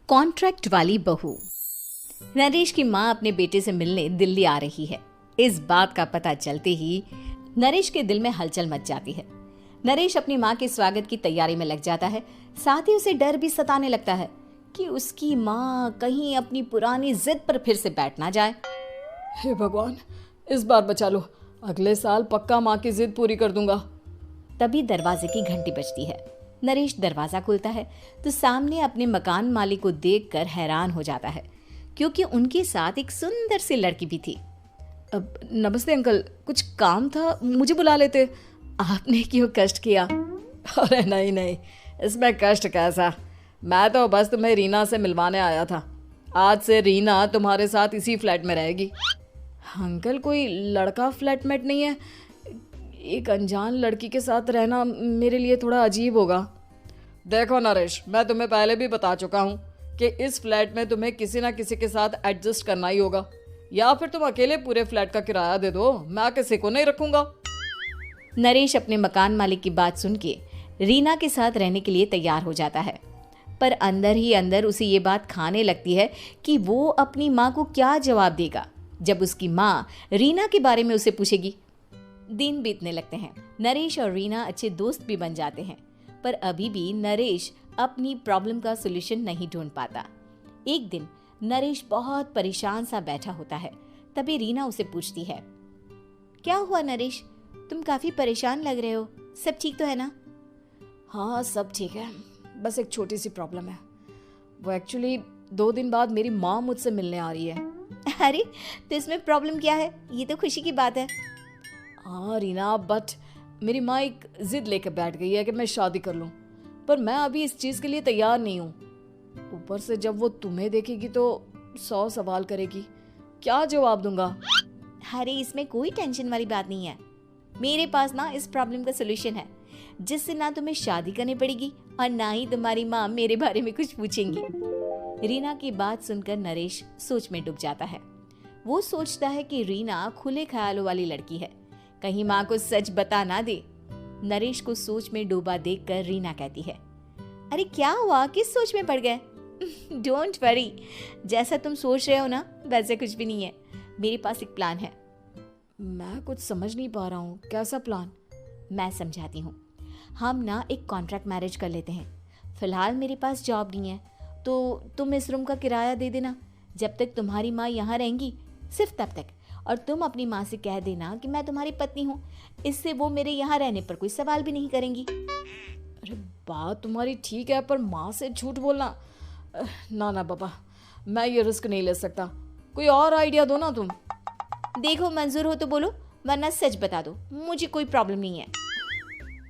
Contract वाली बहू। नरेश की माँ अपने बेटे से मिलने दिल्ली आ रही है। इस बात का पता चलते ही नरेश के दिल में हलचल मच जाती है। नरेश अपनी माँ के स्वागत की तैयारी में लग जाता है। साथ ही उसे डर भी सताने लगता है कि उसकी माँ कहीं अपनी पुरानी जिद पर फिर से बैठ ना जाए। हे भगवान, इस बार बचा लो, अगले साल पक्का माँ की जिद पूरी कर दूंगा। तभी दरवाजे की घंटी बजती है। नरेश दरवाजा खोलता है तो सामने अपने मकान मालिक को देखकर हैरान हो जाता है, क्योंकि उनके साथ एक सुंदर सी लड़की भी थी। अब नमस्ते अंकल, कुछ काम था, मुझे बुला लेते। आपने क्यों कष्ट किया? अरे नहीं नहीं, इसमें कष्ट कैसा, मैं तो बस तुम्हें रीना से मिलवाने आया था। आज से रीना तुम्हारे साथ इसी फ्लैट में रहेगी। अंकल, कोई लड़का फ्लैटमेट नहीं है? एक अनजान लड़की के साथ रहना मेरे लिए थोड़ा अजीब होगा। देखो नरेश, मैं तुम्हें पहले भी बता चुका हूँ कि इस फ्लैट में तुम्हें किसी ना किसी के साथ एडजस्ट करना ही होगा, या फिर तुम अकेले पूरे फ्लैट का किराया दे दो, मैं किसी को नहीं रखूंगा। नरेश अपने मकान मालिक की बात सुन के रीना के साथ रहने के लिए तैयार हो जाता है, पर अंदर ही अंदर उसे ये बात खाने लगती है कि वो अपनी माँ को क्या जवाब देगा जब उसकी माँ रीना के बारे में उसे पूछेगी। दिन बीतने लगते हैं। नरेश और रीना अच्छे दोस्त भी बन जाते हैं, पर अभी भी नरेश अपनी प्रॉब्लम का सलूशन नहीं ढूंढ पाता। एक दिन नरेश बहुत परेशान सा बैठा होता है। तभी रीना उसे पूछती है, क्या हुआ नरेश, तुम काफी परेशान लग रहे हो, सब ठीक तो है ना? हाँ सब ठीक है, बस एक छोटी सी प्रॉब्लम है। वो एक्चुअली 2 दिन बाद मेरी माँ मुझसे मिलने आ रही है। अरे तो इसमें प्रॉब्लम क्या है, ये तो खुशी की बात है। हाँ रीना, बट मेरी माँ एक जिद लेकर बैठ गई है कि मैं शादी कर लूँ, पर मैं अभी इस चीज़ के लिए तैयार नहीं हूँ। ऊपर से जब वो तुम्हें देखेगी तो 100 सवाल करेगी, क्या जवाब दूंगा? अरे इसमें कोई टेंशन वाली बात नहीं है, मेरे पास ना इस प्रॉब्लम का सलूशन है, जिससे ना तुम्हें शादी करनी पड़ेगी और ना ही तुम्हारी माँ मेरे बारे में कुछ पूछेंगी। रीना की बात सुनकर नरेश सोच में डूब जाता है। वो सोचता है कि रीना खुले ख्यालों वाली लड़की है, कहीं माँ को सच बता ना दे। नरेश को सोच में डूबा देखकर रीना कहती है, अरे क्या हुआ, किस सोच में पड़ गए? डोंट वरी, जैसा तुम सोच रहे हो ना वैसे कुछ भी नहीं है, मेरे पास एक प्लान है। मैं कुछ समझ नहीं पा रहा हूँ, कैसा प्लान? मैं समझाती हूँ। हम ना एक कॉन्ट्रैक्ट मैरिज कर लेते हैं। फिलहाल मेरे पास जॉब नहीं है, तो तुम इस रूम का किराया दे देना जब तक तुम्हारी माँ यहाँ रहेंगी, सिर्फ तब तक। और तुम अपनी माँ से कह देना कि मैं तुम्हारी पत्नी हूँ, इससे वो मेरे यहाँ रहने पर कोई सवाल भी नहीं करेंगी। अरे बात तुम्हारी ठीक है, पर माँ से झूठ बोलना, ना ना बाबा, मैं ये रिस्क नहीं ले सकता। कोई और आइडिया दो ना तुम। देखो मंजूर हो तो बोलो, वरना सच बता दो, मुझे कोई प्रॉब्लम नहीं है।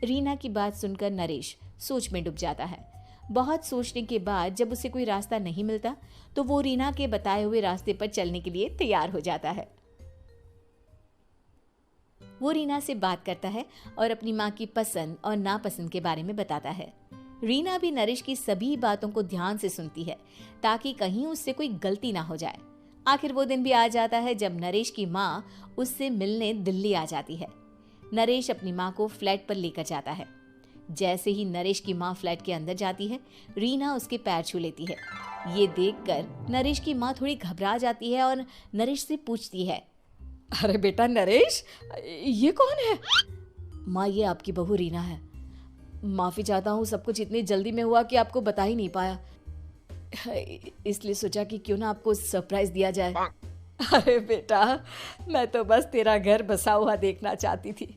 रीना की बात सुनकर नरेश सोच में डूब जाता है। बहुत सोचने के बाद जब उसे कोई रास्ता नहीं मिलता तो वो रीना के बताए हुए रास्ते पर चलने के लिए तैयार हो जाता है। वो रीना से बात करता है और अपनी माँ की पसंद और नापसंद के बारे में बताता है। रीना भी नरेश की सभी बातों को ध्यान से सुनती है, ताकि कहीं उससे कोई गलती ना हो जाए। आखिर वो दिन भी आ जाता है जब नरेश की माँ उससे मिलने दिल्ली आ जाती है। नरेश अपनी माँ को फ्लैट पर लेकर जाता है। जैसे ही नरेश की माँ फ्लैट के अंदर जाती है, रीना उसके पैर छू लेती है। ये देखकर नरेश की माँ थोड़ी घबरा जाती है और नरेश से पूछती है, अरे बेटा नरेश, ये कौन है? माँ, ये आपकी बहू रीना है। माफ़ी चाहता हूँ, सब कुछ इतनी जल्दी में हुआ कि आपको बता ही नहीं पाया, इसलिए सोचा कि क्यों ना आपको सरप्राइज दिया जाए। अरे बेटा, मैं तो बस तेरा घर बसा हुआ देखना चाहती थी,